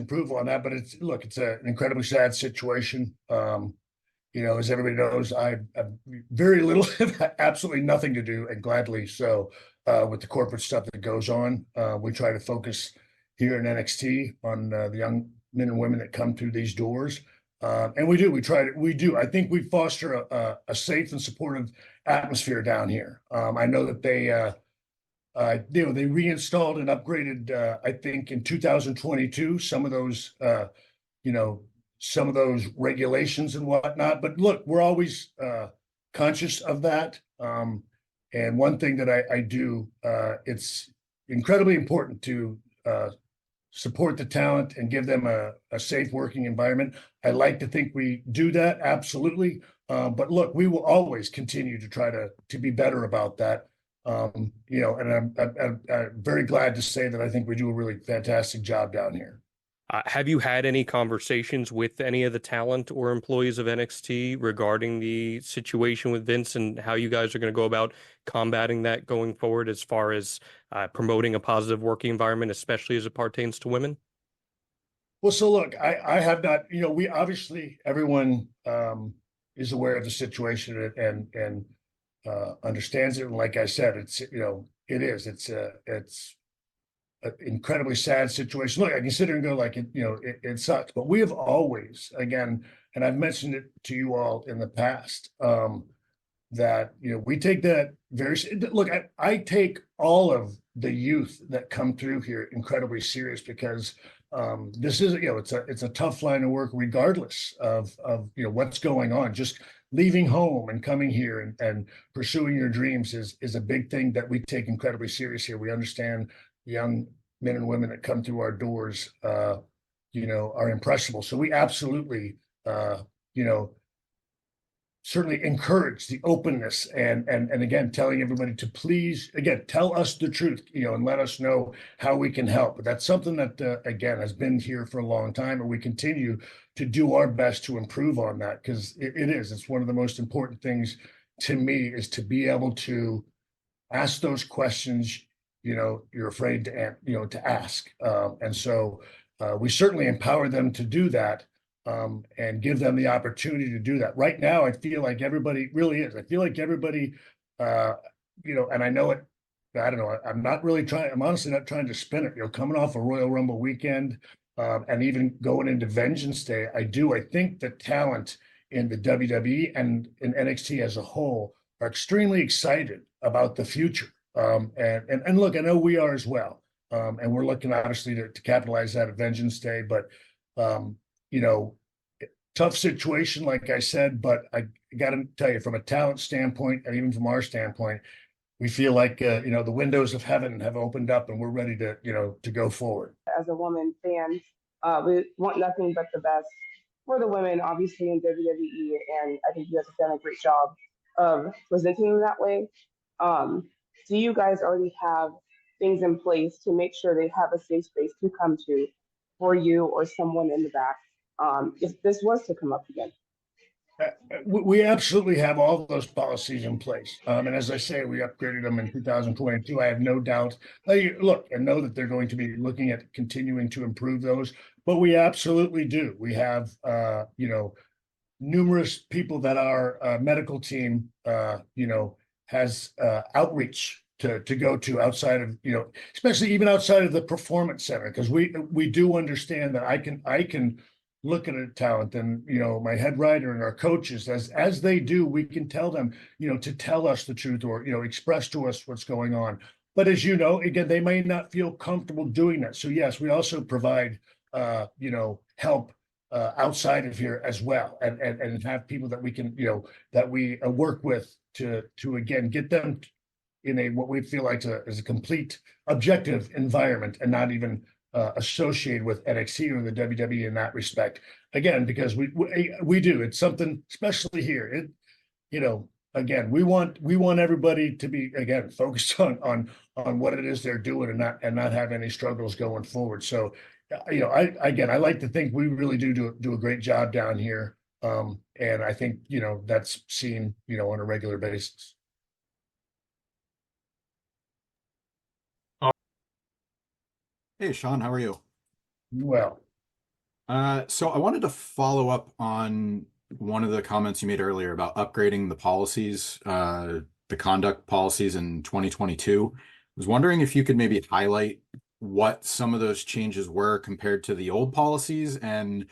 improve on that. But it's an incredibly sad situation. As everybody knows, I have very little, absolutely nothing to do, and gladly so, with the corporate stuff that goes on. We try to focus here in NXT on the young men and women that come through these doors. And we do. We do. I think we foster a safe and supportive atmosphere down here. I know that they reinstalled and upgraded, I think in 2022, some of those, some of those regulations and whatnot. But look, we're always conscious of that. And one thing that I do, it's incredibly important to support the talent and give them a safe working environment. I like to think we do that, absolutely. But look, we will always continue to try to be better about that. And I'm very glad to say that I think we do a really fantastic job down here. Have you had any conversations with any of the talent or employees of NXT regarding the situation with Vince and how you guys are going to go about combating that going forward as far as promoting a positive working environment, especially as it pertains to women? Well, so look, I have not, we obviously, everyone is aware of the situation and understands it. And like I said, it's an incredibly sad situation. Look, I can sit here and go like, it sucks, but we have always, again, and I've mentioned it to you all in the past, that, we take that look, I take all of the youth that come through here incredibly serious, because this is, it's a tough line of work regardless of what's going on. Just leaving home and coming here and pursuing your dreams is a big thing that we take incredibly serious here. We understand young men and women that come through our doors, are impressionable. So we absolutely, certainly encourage the openness and again, telling everybody to please, again, tell us the truth, and let us know how we can help. But that's something that, again, has been here for a long time, and we continue to do our best to improve on that, because it's one of the most important things to me, is to be able to ask those questions you're afraid to ask. And so we certainly empower them to do that, and give them the opportunity to do that. Right now, I feel like everybody really is. I feel like everybody, and I know it, I don't know, I'm honestly not trying to spin it, coming off a Royal Rumble weekend, and even going into Vengeance Day, I think the talent in the WWE and in NXT as a whole are extremely excited about the future. And look, I know we are as well. And we're looking obviously to capitalize that at Vengeance Day, but tough situation, like I said, but I got to tell you, from a talent standpoint, and even from our standpoint, we feel like, the windows of heaven have opened up, and we're ready to go forward. As a woman fan, we want nothing but the best for the women, obviously, in WWE, and I think you guys have done a great job of presenting them that way. Do you guys already have things in place to make sure they have a safe space to come to for you or someone in the back, if this was to come up again? We absolutely have all of those policies in place. And as I say, we upgraded them in 2022. I have no doubt. Look, and know that they're going to be looking at continuing to improve those, but we absolutely do. We have, numerous people that our medical team, has outreach to go to outside of, especially even outside of the performance center, because we do understand that I can look at a talent, and my head writer and our coaches, as they do, we can tell them to tell us the truth, or express to us what's going on. But as you know, again, they may not feel comfortable doing that. So yes, we also provide help outside of here as well, and have people that we can that we work with to again get them in a what we feel like is a complete objective environment, and not even associated with NXT or the WWE in that respect. Again, because we do, it's something, especially here. Again, we want everybody to be, again, focused on what it is they're doing, and not have any struggles going forward. So, I like to think we really do a great job down here. And I think, that's seen, on a regular basis. Hey, Shawn, how are you? Well, So I wanted to follow up on one of the comments you made earlier about upgrading the policies, the conduct policies in 2022. I was wondering if you could maybe highlight what some of those changes were compared to the old policies, and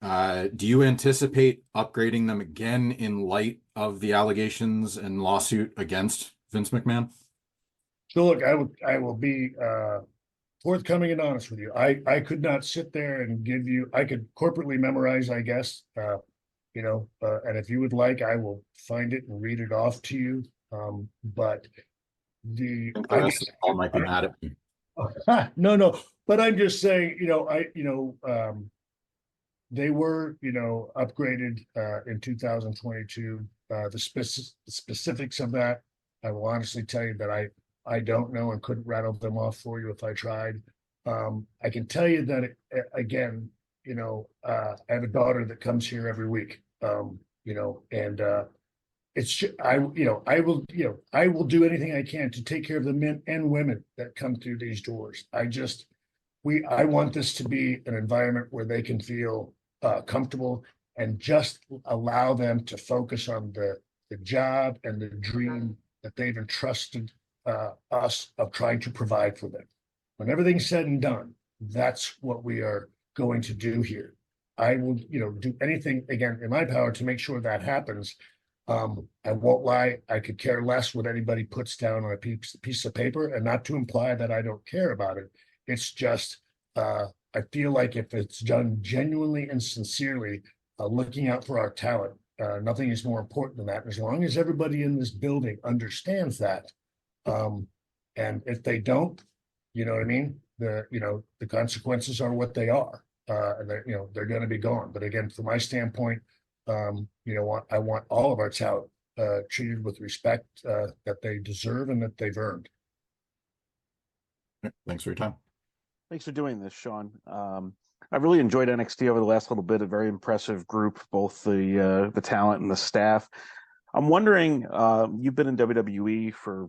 do you anticipate upgrading them again in light of the allegations and lawsuit against Vince McMahon? So look, I will be forthcoming and honest with you. I could not sit there and give you. I could corporately memorize, I guess. And if you would like, I will find it and read it off to you. But I think the rest of the call might be mad at me. no. But I'm just saying, they were, upgraded in 2022. The specifics of that, I will honestly tell you that I don't know and couldn't rattle them off for you if I tried. I can tell you that again, I have a daughter that comes here every week. And I will do anything I can to take care of the men and women that come through these doors. I want this to be an environment where they can feel comfortable and just allow them to focus on the job and the dream that they've entrusted us of trying to provide for them. When everything's said and done, that's what we are going to do here. I will, do anything again in my power to make sure that happens. I won't lie. I could care less what anybody puts down on a piece of paper, and not to imply that I don't care about it. It's just, I feel like if it's done genuinely and sincerely, looking out for our talent, nothing is more important than that. As long as everybody in this building understands that, and if they don't, you know what I mean? The consequences are what they are, and they're going to be gone. But again, from my standpoint, I want all of our talent treated with respect that they deserve and that they've earned. Thanks for your time. Thanks for doing this, Shawn. I've really enjoyed NXT over the last little bit. A very impressive group, both the talent and the staff. I'm wondering, you've been in WWE for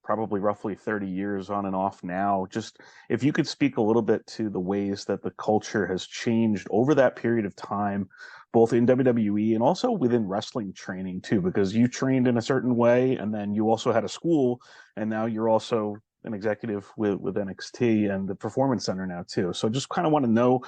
probably roughly 30 years on and off now. Just if you could speak a little bit to the ways that the culture has changed over that period of time, both in WWE and also within wrestling training too, because you trained in a certain way and then you also had a school, and now you're also an executive with NXT and the Performance Center now too. So just kind of want to know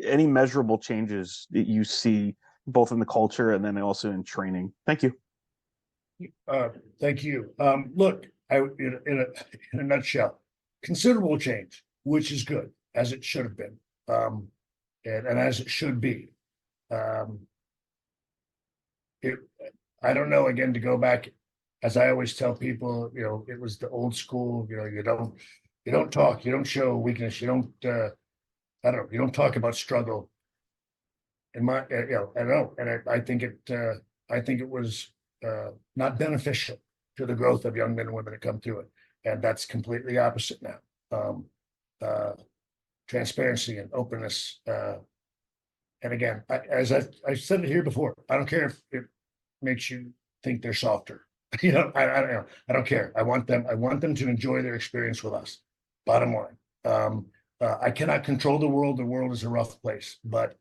any measurable changes that you see both in the culture and then also in training. Thank you. Thank you. Look, in a nutshell, considerable change, which is good, as it should have been, and as it should be. I don't know. Again, to go back, as I always tell people, it was the old school. You don't talk, you don't show weakness, you don't talk about struggle. And I don't know, and I think it was not beneficial to the growth of young men and women that come through it. And that's completely opposite now. Transparency and openness. And again, as I've said it here before, I don't care if it makes you think they're softer. I don't know. I don't care. I want them to enjoy their experience with us. Bottom line. I cannot control the world. The world is a rough place, but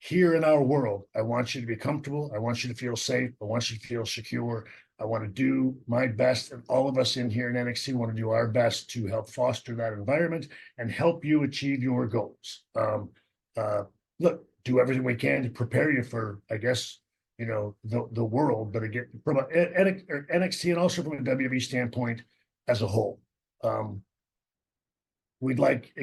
here in our world, I want you to be comfortable. I want you to feel safe. I want you to feel secure. I want to do my best, and all of us in here in NXT want to do our best to help foster that environment and help you achieve your goals. Look, do everything we can to prepare you for, I guess, the world, but again, from NXT and also from a WWE standpoint as a whole. We'd like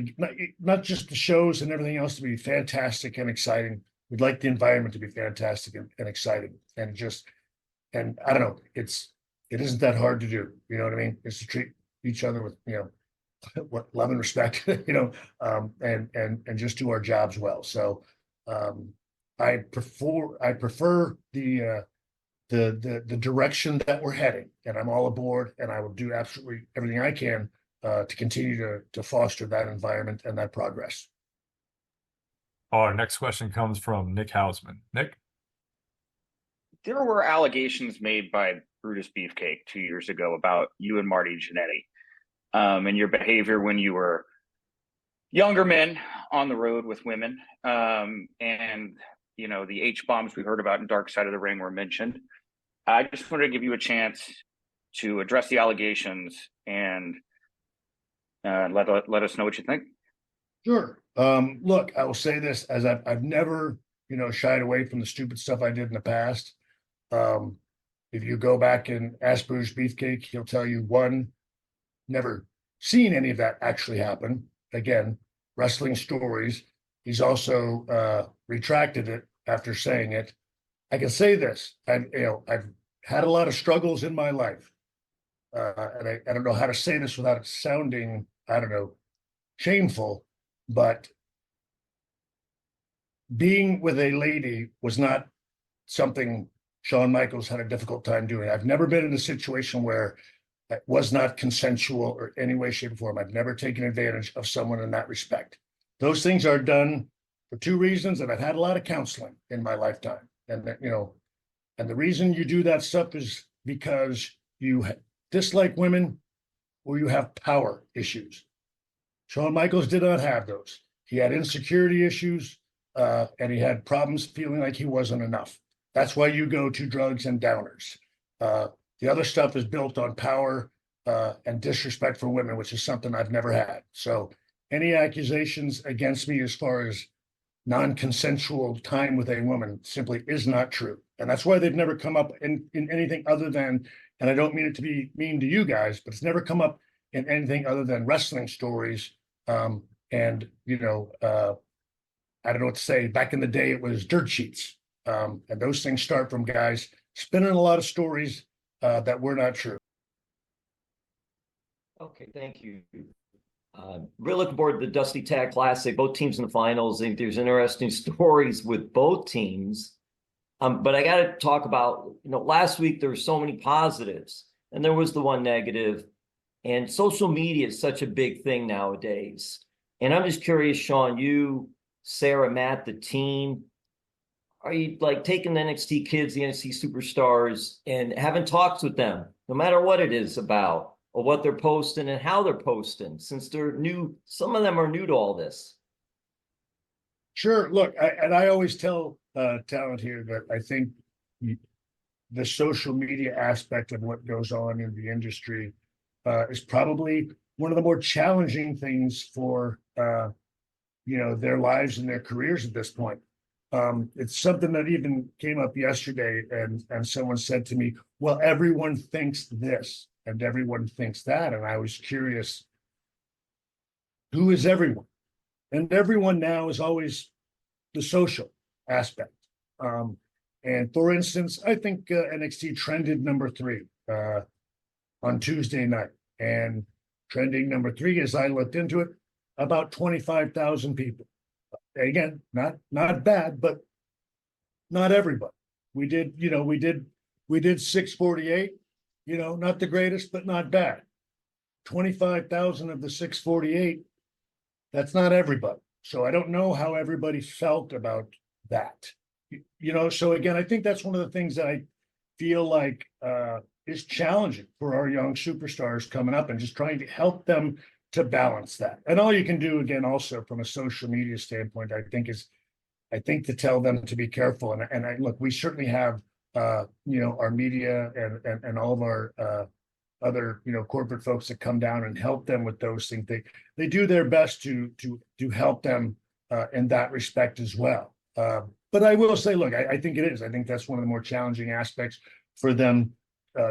not just the shows and everything else to be fantastic and exciting. We'd like the environment to be fantastic and exciting, and I don't know. It isn't that hard to do. You know what I mean? It's to treat each other with love and respect. And just do our jobs well. So I prefer the direction that we're heading, and I'm all aboard, and I will do absolutely everything I can to continue to foster that environment and that progress. Our next question comes from Nick Hausman. Nick? There were allegations made by Brutus Beefcake 2 years ago about you and Marty Jannetty, and your behavior when you were younger men on the road with women, and the H bombs we heard about in Dark Side of the Ring were mentioned. I just wanted to give you a chance to address the allegations and let us know what you think. Sure. Look, I will say this, as I've never, shied away from the stupid stuff I did in the past. If you go back and ask Bruce Beefcake, he'll tell you, one, never seen any of that actually happen. Again, wrestling stories. He's also retracted it after saying it. I can say this: I've had a lot of struggles in my life, and I don't know how to say this without it sounding, I don't know, shameful, but being with a lady was not something Shawn Michaels had a difficult time doing. I've never been in a situation where it was not consensual or any way, shape, or form. I've never taken advantage of someone in that respect. Those things are done for two reasons, and I've had a lot of counseling in my lifetime. And and the reason you do that stuff is because you dislike women or you have power issues. Shawn Michaels did not have those. He had insecurity issues, and he had problems feeling like he wasn't enough. That's why you go to drugs and downers. The other stuff is built on power and disrespect for women, which is something I've never had. So any accusations against me as far as non-consensual time with a woman simply is not true. And that's why they've never come up in anything other than, and I don't mean it to be mean to you guys, but it's never come up in anything other than wrestling stories. And I don't know what to say. Back in the day, it was dirt sheets. And those things start from guys spinning a lot of stories that were not true. Okay, thank you. Really looking forward to the Dusty Tag Classic. Both teams in the finals. I think there's interesting stories with both teams. But I got to talk about, last week there were so many positives, and there was the one negative. And social media is such a big thing nowadays. And I'm just curious, Shawn, you, Sarah, Matt, the team, are you like taking the NXT kids, the NXT superstars, and having talks with them, no matter what it is about, or what they're posting and how they're posting, since they're new? Some of them are new to all this. Sure. Look, I always tell talent here that I think the social media aspect of what goes on in the industry is probably one of the more challenging things for their lives and their careers at this point. It's something that even came up yesterday, and someone said to me, well, everyone thinks this and everyone thinks that. And I was curious, who is everyone? And everyone now is always the social aspect. And for instance, I think NXT trended number 3 on Tuesday night. And trending number 3, as I looked into it, about 25,000 people. Again, not bad, but not everybody. We did 648, not the greatest, but not bad. 25,000 of the 648, that's not everybody. So I don't know how everybody felt about that. So again, I think that's one of the things that I feel like is challenging for our young superstars coming up, and just trying to help them to balance that. And all you can do, again, also from a social media standpoint, I think to tell them to be careful. And look, we certainly have our media and all of our other corporate folks that come down and help them with those things. They do their best to help them in that respect as well. But I will say, look, I think it is. I think that's one of the more challenging aspects for them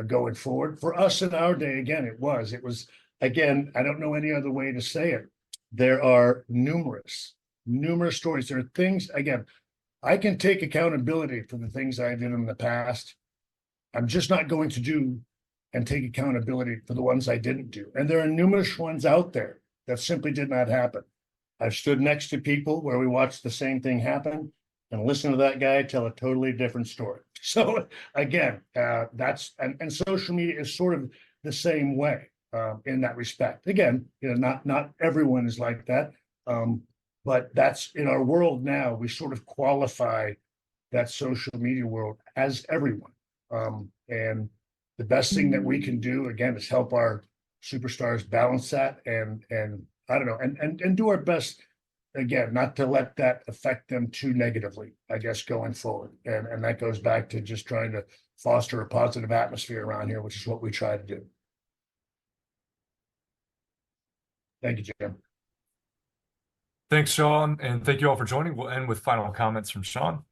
going forward. For us in our day, again, it was. Again, I don't know any other way to say it. There are numerous stories. There are things, again, I can take accountability for the things I did in the past. I'm just not going to do and take accountability for the ones I didn't do. And there are numerous ones out there that simply did not happen. I've stood next to people where we watched the same thing happen and listen to that guy tell a totally different story. So again, that's and social media is sort of the same way. In that respect. Again, not everyone is like that, but that's in our world now. We sort of qualify that social media world as everyone, and the best thing that we can do, again, is help our superstars balance that and I don't know, and do our best, again, not to let that affect them too negatively, I guess, going forward. And that goes back to just trying to foster a positive atmosphere around here, which is what we try to do. Thank you, Jim. Thanks, Shawn, and thank you all for joining. We'll end with final comments from Shawn.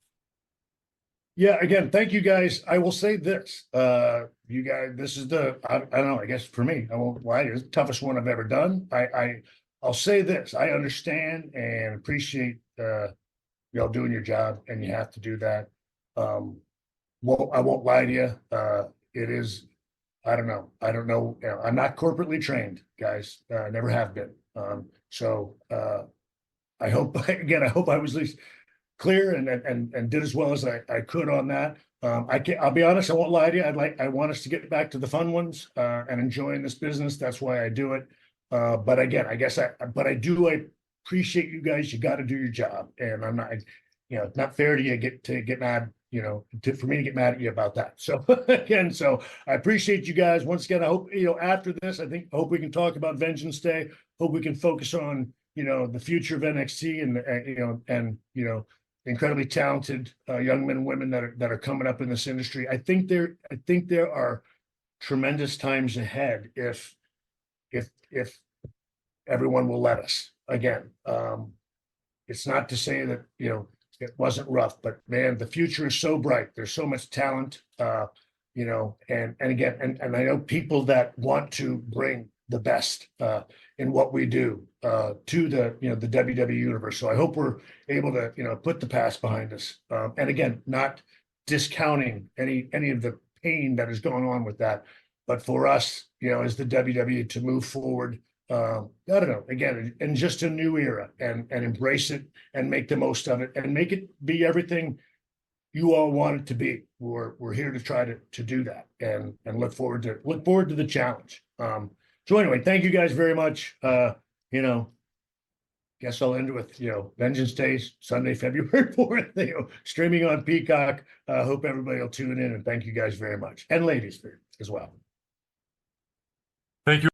Yeah, again, thank you guys. I will say this, you guys, this is I don't know, I guess for me, I won't lie, it's the toughest one I've ever done. I'll say this, I understand and appreciate y'all doing your job, and you have to do that. Well, I won't lie to you. It is, I don't know. I'm not corporately trained, guys. Never have been. So I hope I was at least clear and did as well as I could on that. I'll be honest, I won't lie to you. I want us to get back to the fun ones and enjoying this business. That's why I do it. But again, I appreciate you guys. You got to do your job, and I'm not, it's not fair to you get mad, for me to get mad at you about that. So again, I appreciate you guys once again. I hope, after this, I hope we can talk about Vengeance Day. Hope we can focus on, the future of NXT and incredibly talented young men and women that are coming up in this industry. I think there are tremendous times ahead if everyone will let us. Again, it's not to say that it wasn't rough, but man, the future is so bright. There's so much talent, and again, and I know people that want to bring the best in what we do to the the WWE universe. So I hope we're able to put the past behind us, and again, not discounting any of the pain that is going on with that, but for us, as the WWE, to move forward. I don't know, again, in just a new era, and embrace it and make the most of it and make it be everything you all want it to be. We're here to try to do that and look forward to the challenge. So anyway, thank you guys very much. Guess I'll end with Vengeance Day, Sunday, February 4th, streaming on Peacock. Hope everybody will tune in, and thank you guys very much, and ladies as well. Thank you.